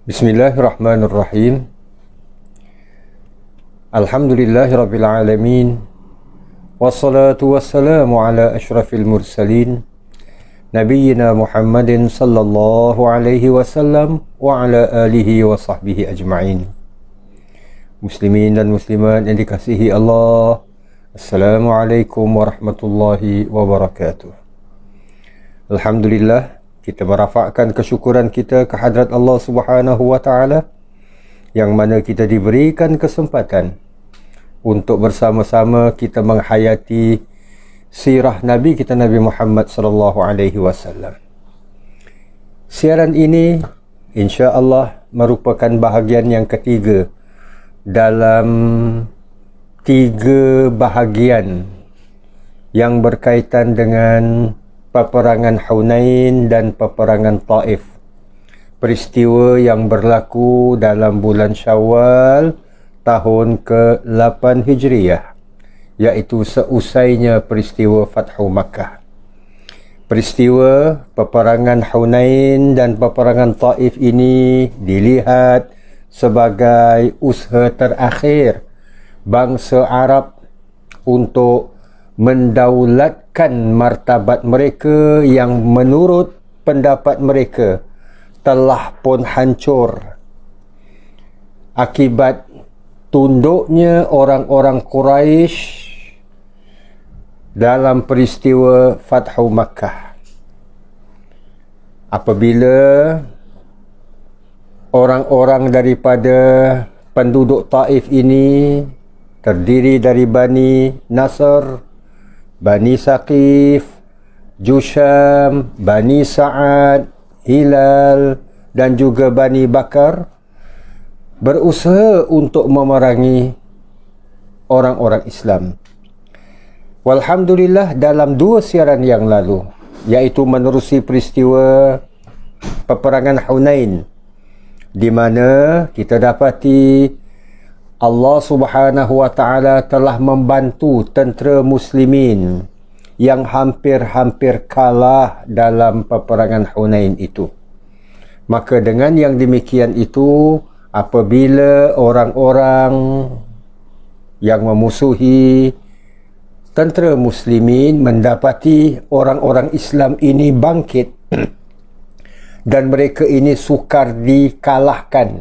Bismillahirrahmanirrahim. Alhamdulillahirabbil alamin. Wassalatu wassalamu ala asyrafil mursalin nabiyyina Muhammadin sallallahu alaihi wasallam wa ala alihi wa sahbihi ajma'in. Muslimin dan muslimat yang dikasihi Allah, Assalamualaikum warahmatullahi wabarakatuh. Alhamdulillah, kita merafakkan kesyukuran kita ke hadrat Allah Subhanahu wa taala yang mana kita diberikan kesempatan untuk bersama-sama kita menghayati sirah Nabi kita Nabi Muhammad sallallahu alaihi wasallam. Siaran ini insya-Allah merupakan bahagian yang ketiga dalam 3 bahagian yang berkaitan dengan peperangan Hunain dan peperangan Taif. Peristiwa yang berlaku dalam bulan Syawal tahun ke-8 Hijriyah, iaitu seusainya peristiwa Fathu Makkah. Peristiwa peperangan Hunain dan peperangan Taif ini dilihat sebagai usaha terakhir bangsa Arab untuk mendaulatkan martabat mereka yang menurut pendapat mereka telah pun hancur akibat tunduknya orang-orang Quraisy dalam peristiwa Fathu Makkah. Apabila orang-orang daripada penduduk Taif ini terdiri dari Bani Nasr, Bani Saqif, Jusham, Bani Sa'ad, Hilal dan juga Bani Bakar, berusaha untuk memerangi orang-orang Islam. Walhamdulillah, dalam 2 siaran yang lalu, iaitu menerusi peristiwa peperangan Hunain, di mana kita dapati Allah Subhanahu wa taala telah membantu tentera muslimin yang hampir-hampir kalah dalam peperangan Hunain itu. Maka dengan yang demikian itu, apabila orang-orang yang memusuhi tentera muslimin mendapati orang-orang Islam ini bangkit dan mereka ini sukar dikalahkan,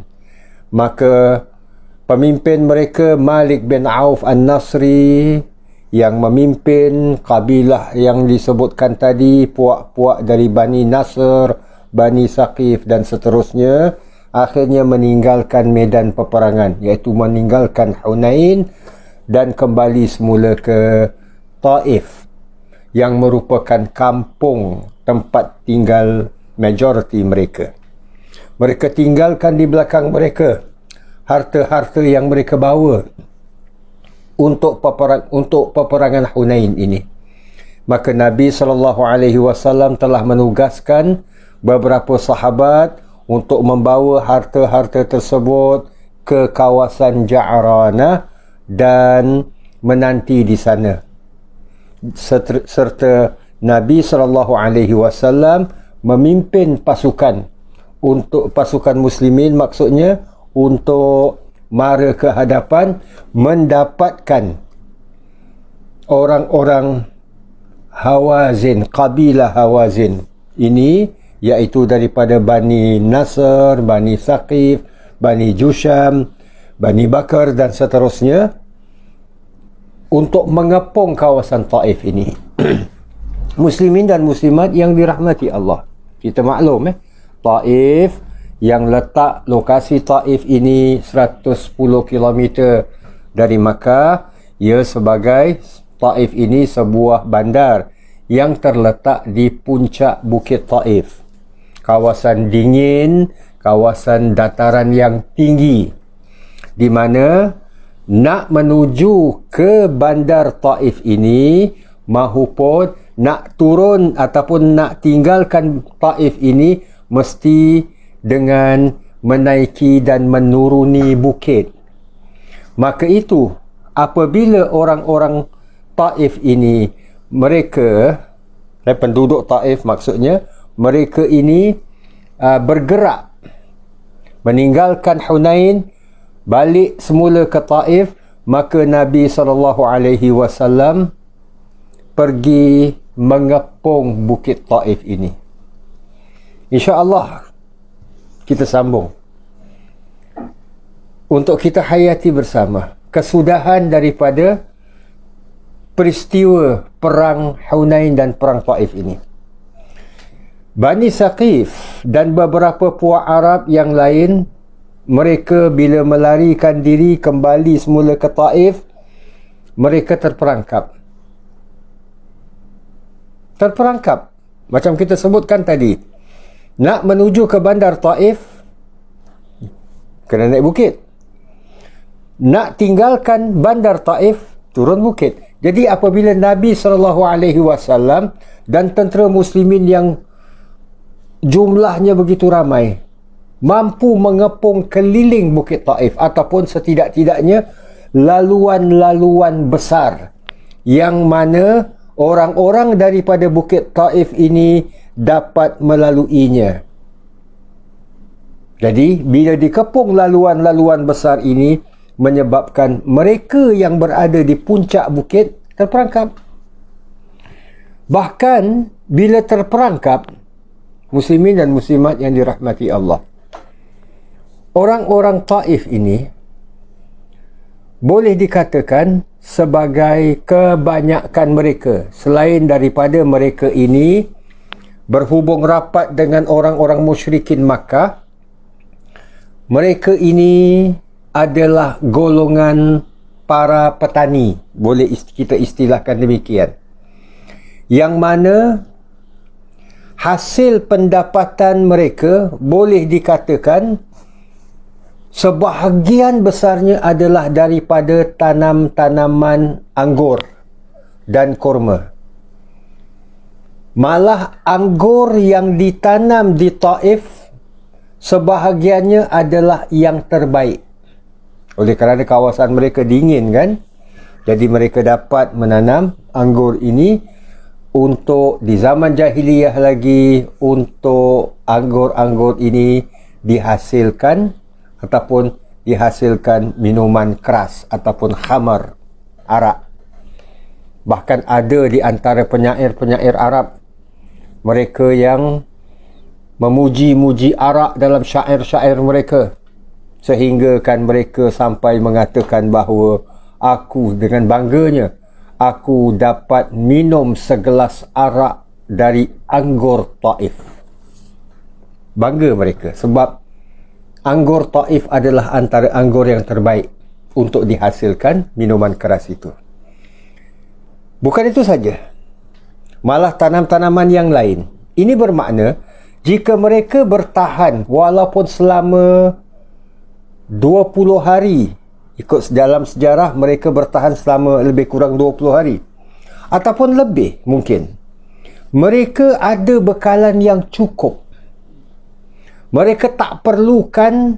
maka pemimpin mereka Malik bin Auf An-Nasri yang memimpin kabilah yang disebutkan tadi, puak-puak dari Bani Nasr, Bani Saqif dan seterusnya, akhirnya meninggalkan medan peperangan, iaitu meninggalkan Hunain dan kembali semula ke Taif yang merupakan kampung tempat tinggal majoriti mereka. Mereka tinggalkan di belakang mereka harta-harta yang mereka bawa untuk peperangan Hunain ini. Maka Nabi SAW telah menugaskan beberapa sahabat untuk membawa harta-harta tersebut ke kawasan Ja'ranah dan menanti di sana. Serta Nabi SAW memimpin pasukan untuk pasukan muslimin, maksudnya untuk mara ke hadapan mendapatkan orang-orang Hawazin, kabilah Hawazin ini, iaitu daripada Bani Nasr, Bani Saqif, Bani Jusham, Bani Bakar dan seterusnya, untuk mengepung kawasan Taif ini. Muslimin dan muslimat yang dirahmati Allah, kita maklum Taif, yang letak lokasi Taif ini 110 km dari Makkah. Ia sebagai Taif ini sebuah bandar yang terletak di puncak Bukit Taif, kawasan dingin, kawasan dataran yang tinggi, di mana nak menuju ke bandar Taif ini mahupun nak turun ataupun nak tinggalkan Taif ini mesti dengan menaiki dan menuruni bukit. Maka itu, apabila orang-orang Taif ini, mereka penduduk Taif maksudnya, mereka ini bergerak meninggalkan Hunain, balik semula ke Taif, maka Nabi SAW pergi mengepung bukit Taif ini. InsyaAllah kita sambung untuk kita hayati bersama kesudahan daripada peristiwa perang Hunain dan perang Taif ini. Bani Saqif dan beberapa puak Arab yang lain, mereka bila melarikan diri kembali semula ke Taif, mereka terperangkap. Macam kita sebutkan tadi, nak menuju ke bandar Taif kena naik bukit, nak tinggalkan bandar Taif turun bukit. Jadi apabila Nabi SAW dan tentera muslimin yang jumlahnya begitu ramai mampu mengepung keliling bukit Taif, ataupun setidak-tidaknya laluan-laluan besar yang mana orang-orang daripada bukit Taif ini dapat melaluinya. Jadi bila dikepung laluan-laluan besar ini, menyebabkan mereka yang berada di puncak bukit terperangkap. Bahkan bila terperangkap, muslimin dan muslimat yang dirahmati Allah, orang-orang Taif ini boleh dikatakan sebagai kebanyakan mereka, selain daripada mereka ini berhubung rapat dengan orang-orang musyrikin Makkah, mereka ini adalah golongan para petani, boleh kita istilahkan demikian, yang mana hasil pendapatan mereka boleh dikatakan sebahagian besarnya adalah daripada tanam-tanaman anggur dan kurma. Malah anggur yang ditanam di Taif sebahagiannya adalah yang terbaik. Oleh kerana kawasan mereka dingin kan, jadi mereka dapat menanam anggur ini untuk di zaman jahiliyah lagi, untuk anggur-anggur ini dihasilkan ataupun dihasilkan minuman keras ataupun khamar, arak. Bahkan ada di antara penyair-penyair Arab mereka yang memuji-muji arak dalam syair-syair mereka, sehingga kan mereka sampai mengatakan bahawa aku dengan bangganya, aku dapat minum segelas arak dari anggur Taif. Bangga mereka sebab anggur Taif adalah antara anggur yang terbaik untuk dihasilkan minuman keras itu. Bukan itu saja, malah tanam-tanaman yang lain. Ini bermakna jika mereka bertahan walaupun selama 20 hari, ikut dalam sejarah mereka bertahan selama lebih kurang 20 hari ataupun lebih mungkin, mereka ada bekalan yang cukup. Mereka tak perlukan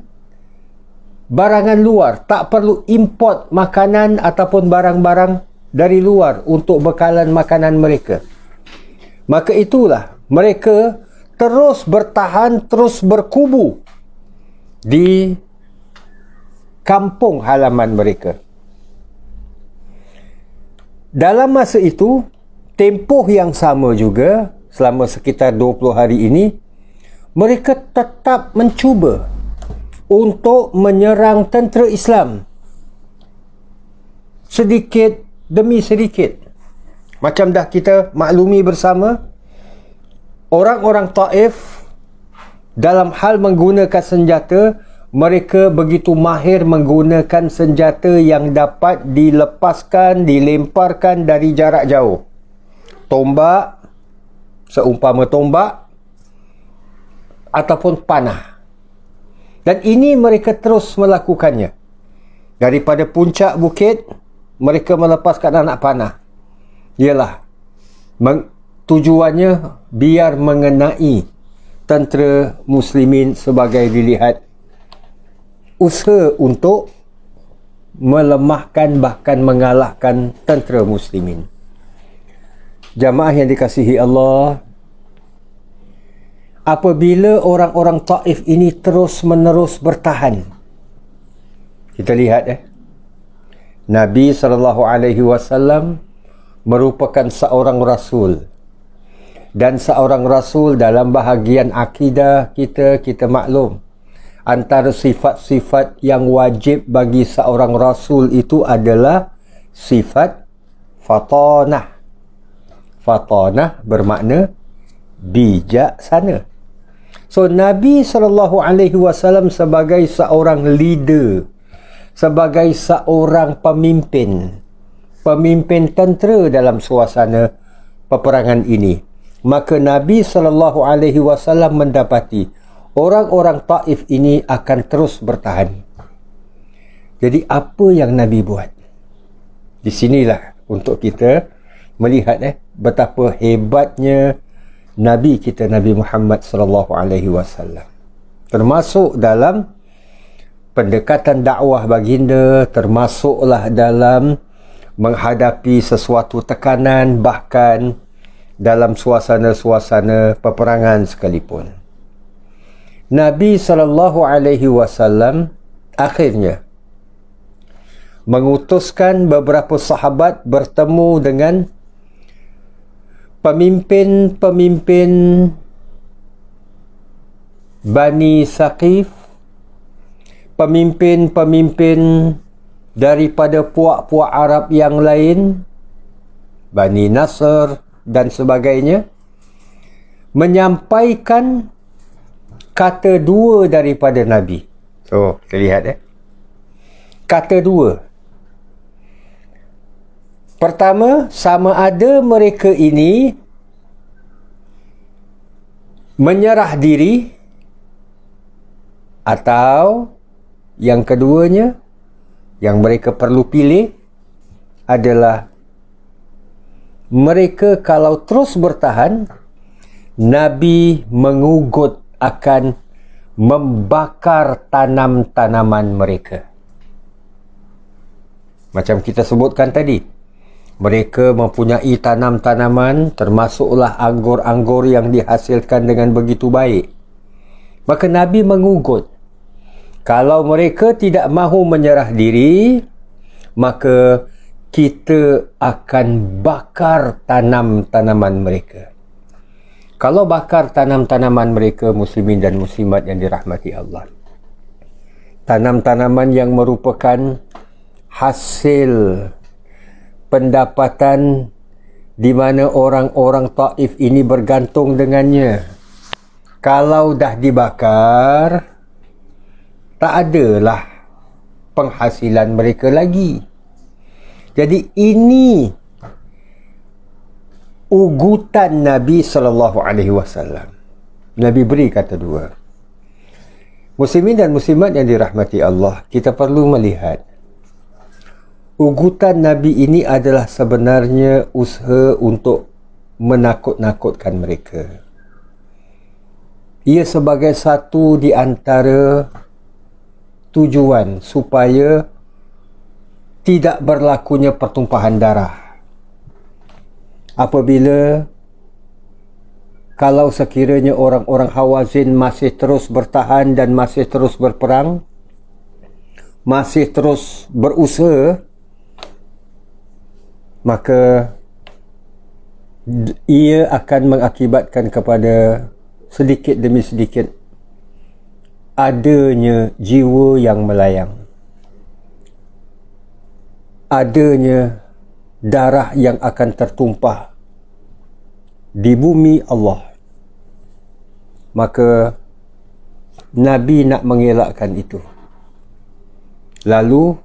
barangan luar, tak perlu import makanan ataupun barang-barang dari luar untuk bekalan makanan mereka. Maka itulah mereka terus bertahan, terus berkubu di kampung halaman mereka. Dalam masa itu, tempoh yang sama juga, selama sekitar 20 hari ini, mereka tetap mencuba untuk menyerang tentera Islam sedikit demi sedikit. Macam dah kita maklumi bersama, orang-orang Taif dalam hal menggunakan senjata, mereka begitu mahir menggunakan senjata yang dapat dilepaskan, dilemparkan dari jarak jauh. Tombak, seumpama tombak, ataupun panah. Dan ini mereka terus melakukannya. Daripada puncak bukit, mereka melepaskan anak panah. Ialah tujuannya biar mengenai tentera muslimin sebagai dilihat usaha untuk melemahkan bahkan mengalahkan tentera muslimin. Jamaah yang dikasihi Allah, apabila orang-orang Taif ini terus-menerus bertahan. Kita lihat Nabi SAW merupakan seorang Rasul. Dan seorang Rasul dalam bahagian akidah kita maklum. Antara sifat-sifat yang wajib bagi seorang Rasul itu adalah sifat fatanah. Fatanah bermakna bijaksana. So Nabi SAW sebagai seorang leader, sebagai seorang pemimpin tentera dalam suasana peperangan ini, maka Nabi SAW mendapati orang-orang Taif ini akan terus bertahan. Jadi apa yang Nabi buat? Di sinilah untuk kita melihat betapa hebatnya Nabi kita, Nabi Muhammad SAW. Termasuk dalam pendekatan dakwah baginda, termasuklah dalam menghadapi sesuatu tekanan, bahkan dalam suasana-suasana peperangan sekalipun. Nabi SAW akhirnya mengutuskan beberapa sahabat bertemu dengan pemimpin-pemimpin Bani Saqif, pemimpin-pemimpin daripada puak-puak Arab yang lain, Bani Nasr dan sebagainya, menyampaikan kata dua daripada Nabi. So, kita lihat kata dua. Pertama, sama ada mereka ini menyerah diri, atau yang keduanya yang mereka perlu pilih adalah mereka kalau terus bertahan, Nabi mengugut akan membakar tanam-tanaman mereka. Macam kita sebutkan tadi, mereka mempunyai tanam-tanaman, termasuklah anggur-anggur yang dihasilkan dengan begitu baik. Maka Nabi mengugut, kalau mereka tidak mahu menyerah diri, maka kita akan bakar tanam-tanaman mereka. Kalau bakar tanam-tanaman mereka, muslimin dan muslimat yang dirahmati Allah, tanam-tanaman yang merupakan hasil pendapatan di mana orang-orang Taif ini bergantung dengannya, kalau dah dibakar, tak adalah penghasilan mereka lagi. Jadi ini ugutan Nabi SAW. Nabi beri kata dua. Muslimin dan muslimat yang dirahmati Allah, kita perlu melihat ugutan Nabi ini adalah sebenarnya usaha untuk menakut-nakutkan mereka. Ia sebagai satu di antara tujuan supaya tidak berlakunya pertumpahan darah. Apabila kalau sekiranya orang-orang Hawazin masih terus bertahan dan masih terus berperang, masih terus berusaha, maka ia akan mengakibatkan kepada sedikit demi sedikit adanya jiwa yang melayang, adanya darah yang akan tertumpah di bumi Allah. Maka Nabi nak mengelakkan itu. Lalu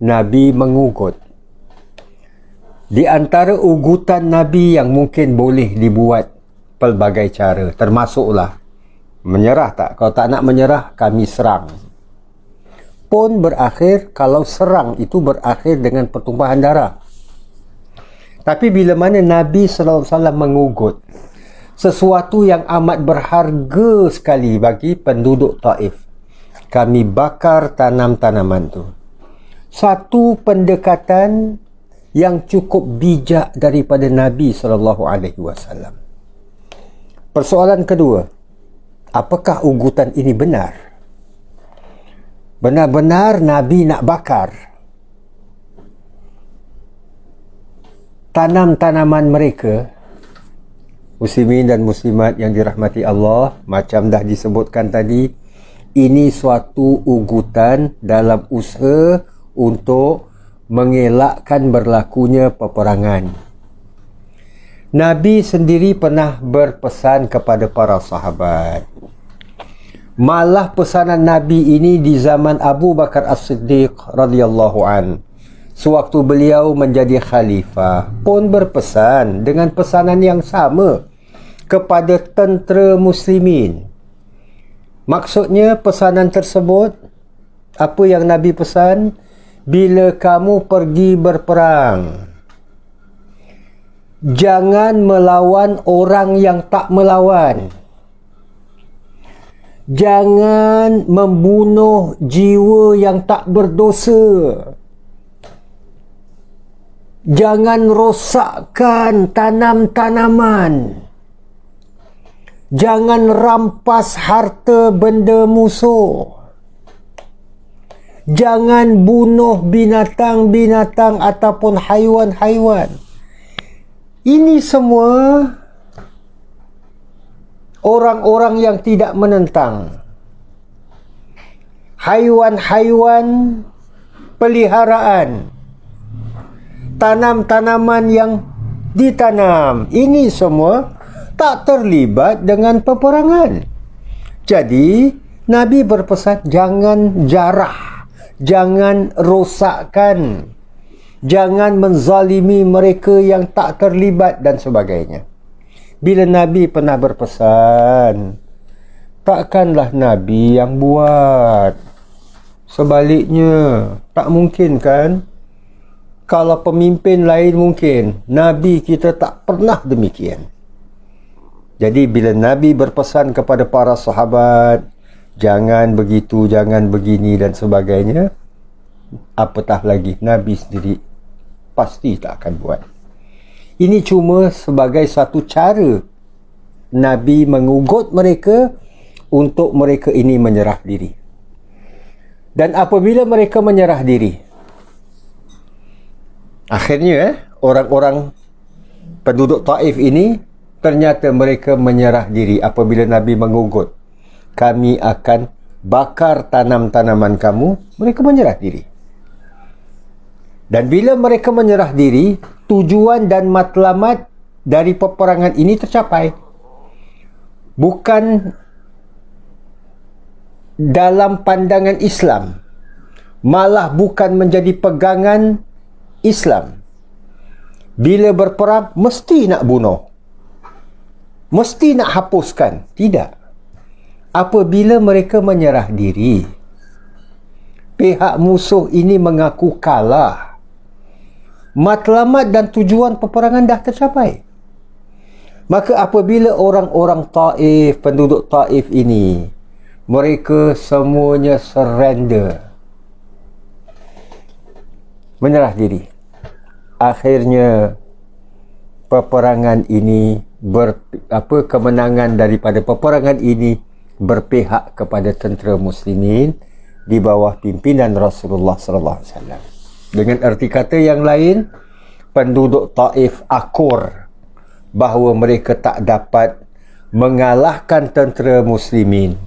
Nabi mengugut. Di antara ugutan Nabi yang mungkin boleh dibuat pelbagai cara, termasuklah menyerah tak? Kalau tak nak menyerah, kami serang. Pun berakhir, kalau serang itu berakhir dengan pertumpahan darah. Tapi bila mana Nabi SAW mengugut sesuatu yang amat berharga sekali bagi penduduk Taif, kami bakar tanam-tanaman tu. Satu pendekatan yang cukup bijak daripada Nabi SAW. Persoalan kedua, apakah ugutan ini benar? Benar-benar Nabi nak bakar tanam-tanaman mereka. Muslimin dan muslimat yang dirahmati Allah, macam dah disebutkan tadi, ini suatu ugutan dalam usaha untuk mengelakkan berlakunya peperangan. Nabi sendiri pernah berpesan kepada para sahabat. Malah pesanan Nabi ini di zaman Abu Bakar As-Siddiq radhiyallahu an, sewaktu beliau menjadi khalifah, pun berpesan dengan pesanan yang sama kepada tentera muslimin. Maksudnya pesanan tersebut, apa yang Nabi pesan? Bila kamu pergi berperang, jangan melawan orang yang tak melawan. Jangan membunuh jiwa yang tak berdosa. Jangan rosakkan tanam-tanaman. Jangan rampas harta benda musuh. Jangan bunuh binatang-binatang ataupun haiwan-haiwan. Ini semua orang-orang yang tidak menentang. Haiwan-haiwan peliharaan, tanam-tanaman yang ditanam, ini semua tak terlibat dengan peperangan. Jadi Nabi berpesan jangan jarah, jangan rosakkan, jangan menzalimi mereka yang tak terlibat dan sebagainya. Bila Nabi pernah berpesan, takkanlah Nabi yang buat. Sebaliknya, tak mungkin kan? Kalau pemimpin lain mungkin, Nabi kita tak pernah demikian. Jadi bila Nabi berpesan kepada para sahabat, jangan begitu, jangan begini dan sebagainya, apatah lagi Nabi sendiri pasti tak akan buat. Ini cuma sebagai satu cara Nabi mengugut mereka untuk mereka ini menyerah diri. Dan apabila mereka menyerah diri, akhirnya orang-orang penduduk Taif ini ternyata mereka menyerah diri apabila Nabi mengugut, kami akan bakar tanam-tanaman kamu. Mereka menyerah diri. Dan bila mereka menyerah diri, tujuan dan matlamat dari peperangan ini tercapai. Bukan dalam pandangan Islam, malah bukan menjadi pegangan Islam. Bila berperang, mesti nak bunuh, mesti nak hapuskan. Tidak. Apabila mereka menyerah diri, pihak musuh ini mengaku kalah, matlamat dan tujuan peperangan dah tercapai. Maka apabila orang-orang Taif, penduduk Taif ini, mereka semuanya surrender, menyerah diri, akhirnya peperangan ini kemenangan daripada peperangan ini berpihak kepada tentera muslimin di bawah pimpinan Rasulullah sallallahu alaihi wasallam. Dengan erti kata yang lain, penduduk Taif akur bahawa mereka tak dapat mengalahkan tentera muslimin.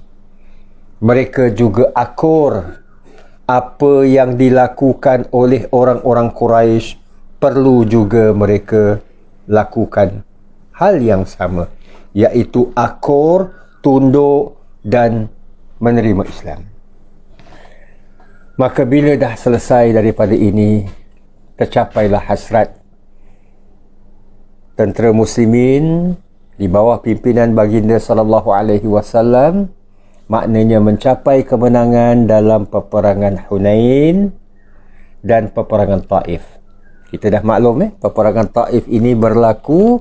Mereka juga akur apa yang dilakukan oleh orang-orang Quraisy perlu juga mereka lakukan hal yang sama, iaitu akur, tunduk dan menerima Islam. Maka bila dah selesai daripada ini, tercapailah hasrat tentera muslimin di bawah pimpinan baginda sallallahu alaihi wasallam, maknanya mencapai kemenangan dalam peperangan Hunain dan peperangan Taif. Kita dah maklum peperangan Taif ini berlaku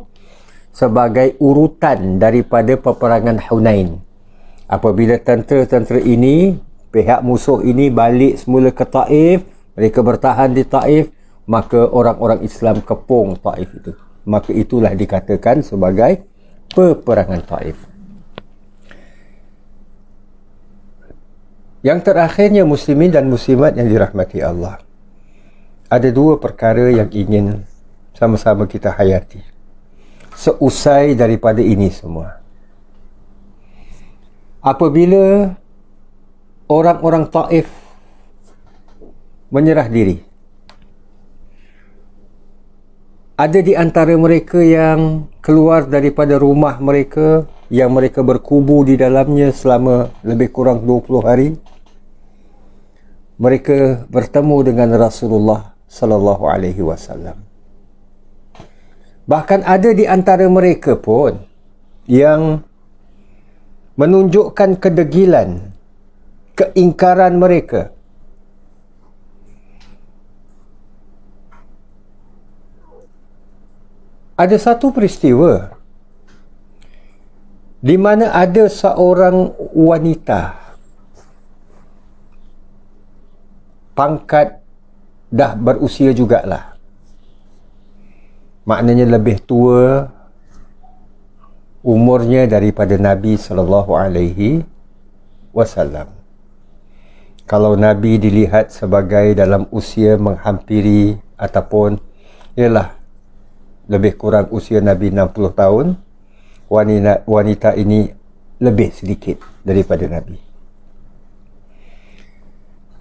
sebagai urutan daripada peperangan Hunain. Apabila tentera-tentera ini, pihak musuh ini balik semula ke Taif, mereka bertahan di Taif, maka orang-orang Islam kepung Taif itu. Maka itulah dikatakan sebagai peperangan Taif. Yang terakhirnya muslimin dan muslimat yang dirahmati Allah. Ada dua perkara yang ingin sama-sama kita hayati seusai daripada ini semua. Apabila orang-orang Taif menyerah diri, ada di antara mereka yang keluar daripada rumah mereka yang mereka berkubu di dalamnya selama lebih kurang 20 hari. Mereka bertemu dengan Rasulullah sallallahu alaihi wasallam. Bahkan ada di antara mereka pun yang menunjukkan kedegilan, keingkaran mereka. Ada satu peristiwa di mana ada seorang wanita, pangkat dah berusia jugalah, maknanya lebih tua umurnya daripada Nabi sallallahu alaihi wasallam. Kalau Nabi dilihat sebagai dalam usia menghampiri ataupun ialah lebih kurang usia Nabi 60 tahun, wanita ini lebih sedikit daripada Nabi.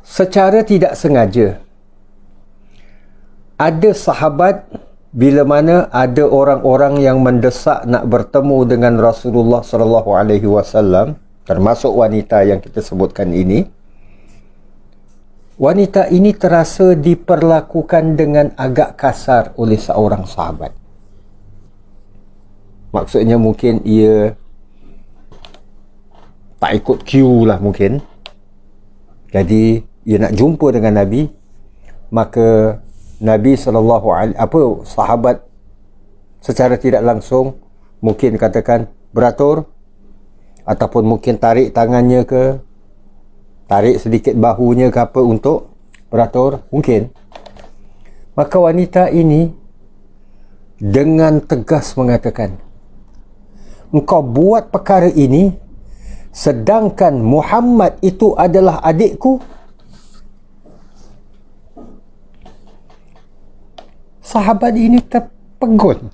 Secara tidak sengaja, ada sahabat bila mana ada orang-orang yang mendesak nak bertemu dengan Rasulullah sallallahu alaihi wasallam, termasuk wanita yang kita sebutkan ini. Wanita ini terasa diperlakukan dengan agak kasar oleh seorang sahabat. Maksudnya mungkin ia tak ikut queue lah mungkin. Jadi ia nak jumpa dengan Nabi, maka Nabi sahabat secara tidak langsung mungkin katakan beratur, ataupun mungkin tarik tangannya ke, tarik sedikit bahunya ke apa untuk beratur mungkin. Maka wanita ini dengan tegas mengatakan, engkau buat perkara ini sedangkan Muhammad itu adalah adikku. Sahabat ini terpegun,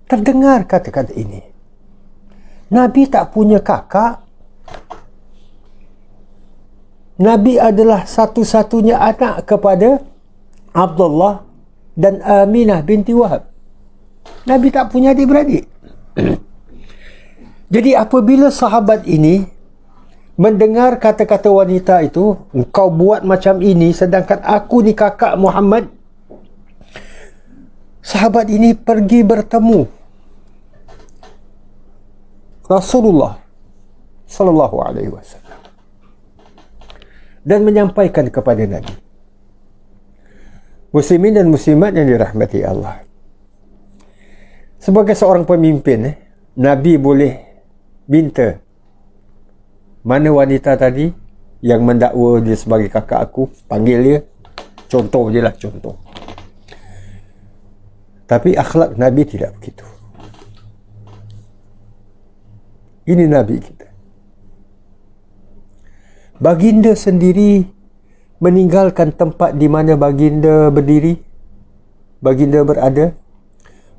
terdengar kata-kata ini. Nabi tak punya kakak. Nabi adalah satu-satunya anak kepada Abdullah dan Aminah binti Wahab. Nabi tak punya adik-beradik. Jadi apabila sahabat ini mendengar kata-kata wanita itu, engkau buat macam ini sedangkan aku ni kakak Muhammad, sahabat ini pergi bertemu Rasulullah sallallahu alaihi wasallam dan menyampaikan kepada Nabi. Muslimin dan muslimat yang dirahmati Allah, sebagai seorang pemimpin, Nabi boleh minta, mana wanita tadi yang mendakwa dia sebagai kakak aku, panggil dia, contoh je lah, contoh. Tapi akhlak Nabi tidak begitu. Ini Nabi kita. Baginda sendiri meninggalkan tempat di mana baginda berdiri, baginda berada.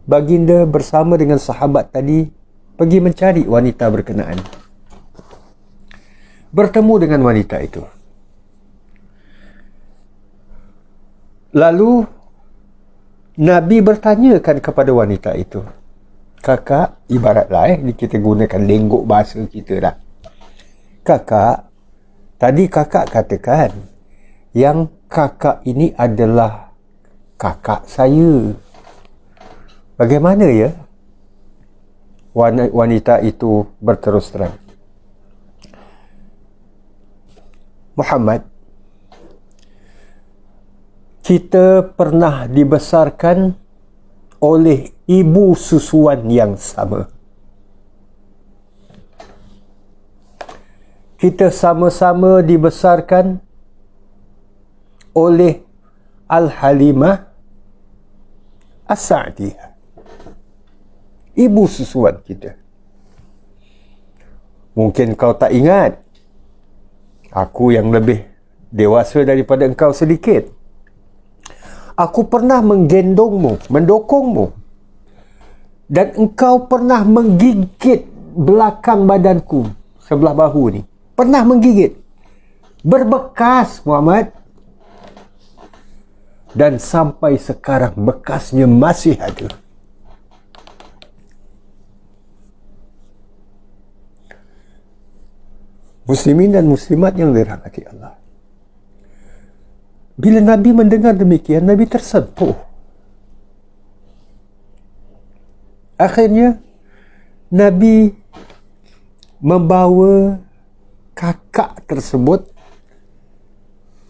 Baginda bersama dengan sahabat tadi pergi mencari wanita berkenaan. Bertemu dengan wanita itu. Lalu Nabi bertanyakan kepada wanita itu, kakak, ibaratlah kita gunakan lenggok bahasa kita dah. Kakak, tadi kakak katakan yang kakak ini adalah kakak saya. Bagaimana ya? Wanita itu berterus terang, Muhammad, kita pernah dibesarkan oleh ibu susuan yang sama. Kita sama-sama dibesarkan oleh Al-Halimah As-Sa'diyah, ibu susuan kita. Mungkin kau tak ingat, aku yang lebih dewasa daripada engkau sedikit. Aku pernah menggendongmu, mendokongmu, dan engkau pernah menggigit belakang badanku, sebelah bahu ni. Pernah menggigit. Berbekas, Muhammad. Dan sampai sekarang bekasnya masih ada. Muslimin dan muslimat yang dirahmati Allah. Bila Nabi mendengar demikian, Nabi tersentuh. Akhirnya, Nabi membawa kakak tersebut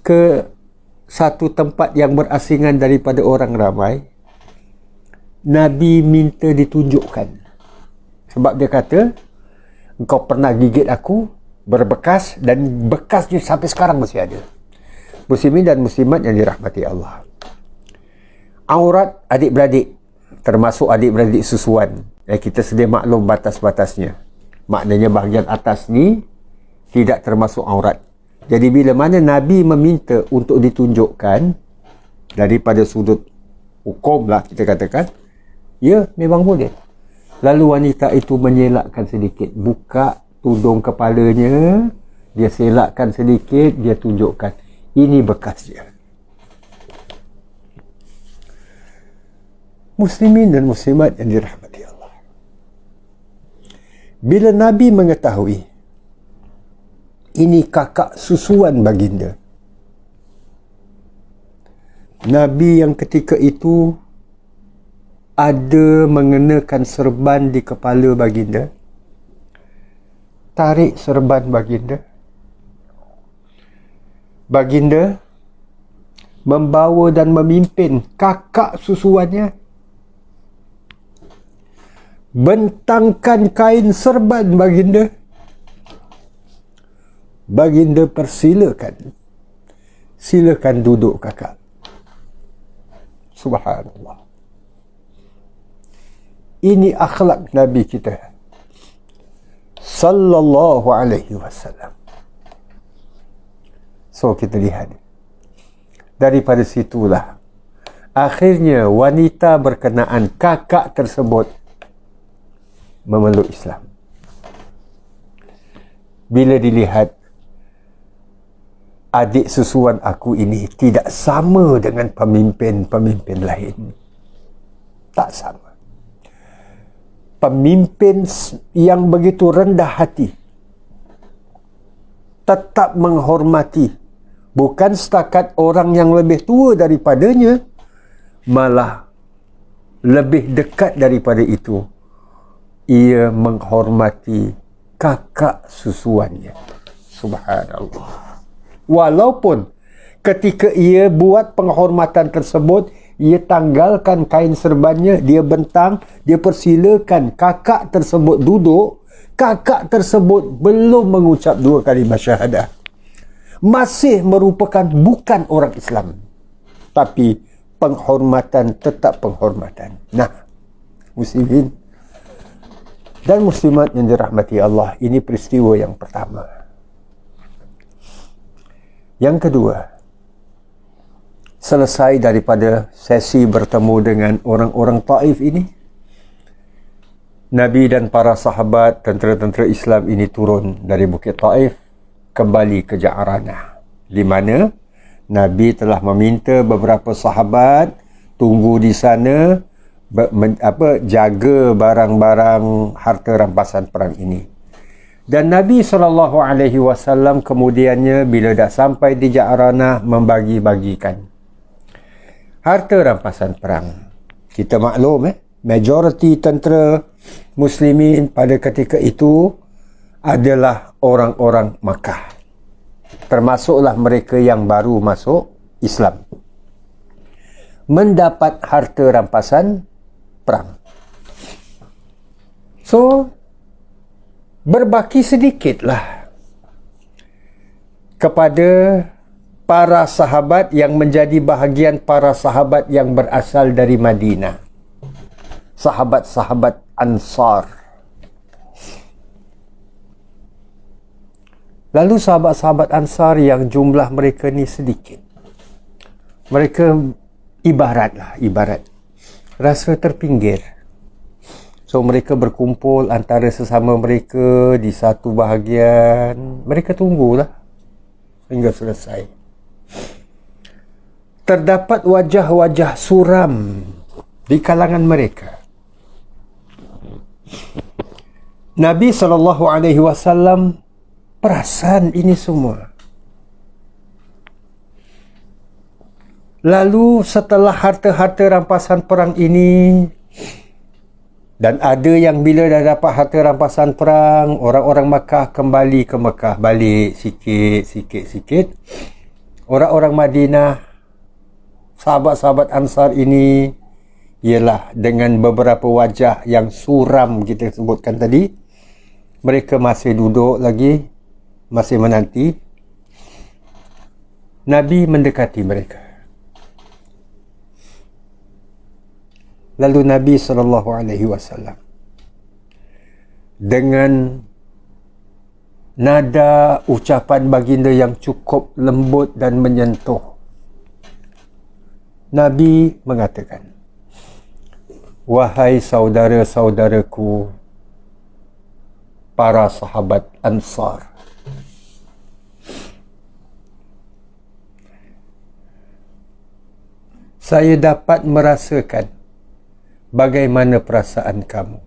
ke satu tempat yang berasingan daripada orang ramai. Nabi minta ditunjukkan. Sebab dia kata, engkau pernah gigit aku, berbekas, dan bekasnya sampai sekarang masih ada. Muslimin dan muslimat yang dirahmati Allah. Aurat adik-beradik, termasuk adik-beradik susuan, kita sedia maklum batas-batasnya. Maknanya bahagian atas ni tidak termasuk aurat. Jadi bila mana Nabi meminta untuk ditunjukkan daripada sudut hukum lah kita katakan, ya memang boleh. Lalu wanita itu menyelakkan sedikit, buka tudung kepalanya, dia selakkan sedikit, dia tunjukkan, ini bekas dia. Muslimin dan muslimat yang dirahmati Allah. Bila Nabi mengetahui ini kakak susuan baginda, Nabi yang ketika itu ada mengenakan serban di kepala baginda, tarik serban baginda. Baginda membawa dan memimpin kakak susuannya, bentangkan kain serban baginda. Baginda persilakan, silakan duduk kakak. Subhanallah. Ini akhlak Nabi kita sallallahu alaihi wasallam. So kita lihat, daripada situlah akhirnya wanita berkenaan kakak tersebut memeluk Islam. Bila dilihat adik susuan aku ini tidak sama dengan pemimpin-pemimpin lain, tak sama. Pemimpin yang begitu rendah hati, tetap menghormati, bukan setakat orang yang lebih tua daripadanya, malah lebih dekat daripada itu, ia menghormati kakak susuannya. Subhanallah. Walaupun ketika ia buat penghormatan tersebut, ia tanggalkan kain serbannya, dia bentang, dia persilakan kakak tersebut duduk, kakak tersebut belum mengucap 2 kalimah syahadah, masih merupakan bukan orang Islam, tapi penghormatan tetap penghormatan. Nah, muslimin dan muslimat yang dirahmati Allah, ini peristiwa yang pertama. Yang kedua, selesai daripada sesi bertemu dengan orang-orang Taif ini, Nabi dan para sahabat, tentera-tentera Islam ini turun dari Bukit Taif kembali ke Ja'ranah, di mana Nabi telah meminta beberapa sahabat tunggu di sana, jaga barang-barang harta rampasan perang ini. Dan Nabi SAW kemudiannya bila dah sampai di Ja'ranah membagi-bagikan harta rampasan perang. Kita maklum majoriti tentera muslimin pada ketika itu adalah orang-orang Makkah, termasuklah mereka yang baru masuk Islam, mendapat harta rampasan perang. So berbaki sedikitlah kepada para sahabat yang menjadi bahagian para sahabat yang berasal dari Madinah, sahabat-sahabat Ansar. Lalu sahabat-sahabat Ansar yang jumlah mereka ni sedikit, mereka ibarat rasa terpinggir. So mereka berkumpul antara sesama mereka di satu bahagian. Mereka tunggulah hingga selesai. Terdapat wajah-wajah suram di kalangan mereka. Nabi SAW perasan ini semua. Lalu setelah harta-harta rampasan perang ini, dan ada yang bila dah dapat harta rampasan perang, orang-orang Makkah kembali ke Makkah, balik sikit. Orang-orang Madinah, sahabat-sahabat Ansar ini, ialah dengan beberapa wajah yang suram kita sebutkan tadi, mereka masih duduk lagi, masih menanti. Nabi mendekati mereka. Lalu Nabi SAW dengan nada ucapan baginda yang cukup lembut dan menyentuh, Nabi mengatakan, "Wahai saudara-saudaraku, para sahabat Ansar, saya dapat merasakan bagaimana perasaan kamu.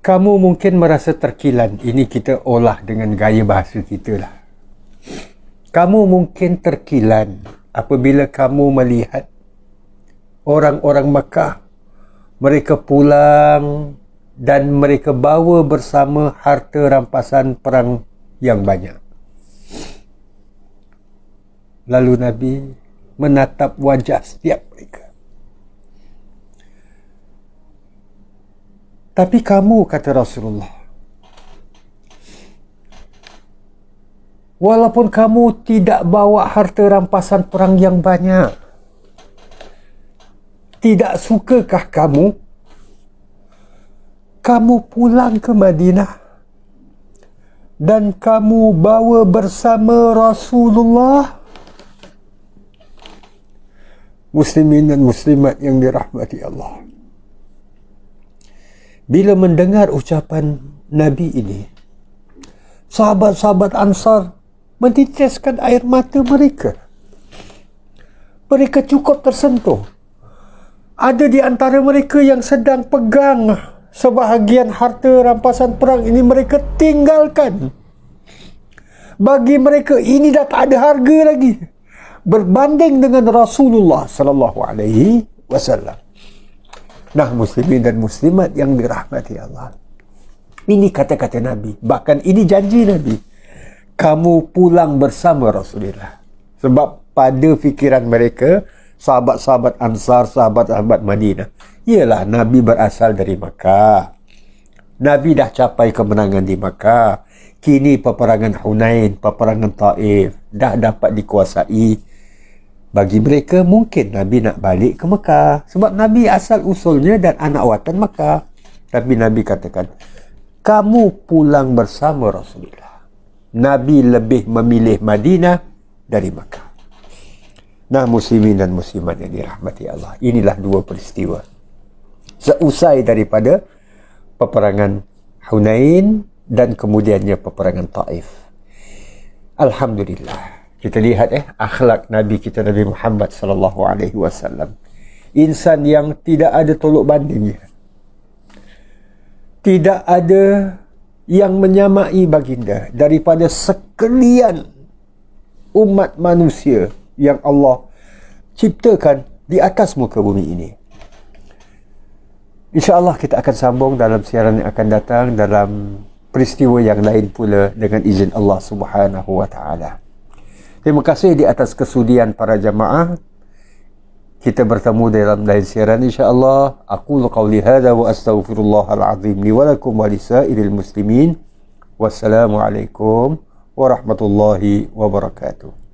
Kamu mungkin merasa terkilan." Ini kita olah dengan gaya bahasa kita lah. Kamu mungkin terkilan apabila kamu melihat orang-orang Makkah, mereka pulang dan mereka bawa bersama harta rampasan perang yang banyak. Lalu Nabi menatap wajah setiap mereka. Tapi kamu, kata Rasulullah, walaupun kamu tidak bawa harta rampasan perang yang banyak, tidak sukakah kamu pulang ke Madinah dan kamu bawa bersama Rasulullah? Muslimin dan muslimat yang dirahmati Allah, bila mendengar ucapan Nabi ini, sahabat-sahabat Ansar meneteskan air mata mereka. Mereka cukup tersentuh. Ada di antara mereka yang sedang pegang sebahagian harta rampasan perang ini, mereka tinggalkan. Bagi mereka ini dah tak ada harga lagi berbanding dengan Rasulullah sallallahu alaihi wasallam. Nah, muslimin dan muslimat yang dirahmati Allah, ini kata-kata Nabi, bahkan ini janji Nabi, kamu pulang bersama Rasulullah. Sebab pada fikiran mereka, sahabat-sahabat Ansar, sahabat-sahabat Madinah, ialah Nabi berasal dari Makkah. Nabi dah capai kemenangan di Makkah. Kini peperangan Hunain, peperangan Taif dah dapat dikuasai. Bagi mereka mungkin Nabi nak balik ke Mekah, sebab Nabi asal usulnya dan anak watan Mekah. Tapi Nabi katakan, kamu pulang bersama Rasulullah. Nabi lebih memilih Madinah dari Mekah. Nah, muslimin dan muslimat yang dirahmati Allah, inilah dua peristiwa seusai daripada peperangan Hunain dan kemudiannya peperangan Taif. Alhamdulillah, kita lihat akhlak Nabi kita, Nabi Muhammad sallallahu alaihi wasallam. Insan yang tidak ada tolok bandingnya. Tidak ada yang menyamai baginda daripada sekalian umat manusia yang Allah ciptakan di atas muka bumi ini. InsyaAllah kita akan sambung dalam siaran yang akan datang dalam peristiwa yang lain pula dengan izin Allah Subhanahu wa taala. Terima kasih di atas kesudian para jamaah. Kita bertemu dalam lain siaran insya-Allah. Aqulu qawli hadza wa astaghfirullahal azim li wa lakum wa lisairil muslimin. Wassalamualaikum warahmatullahi wabarakatuh.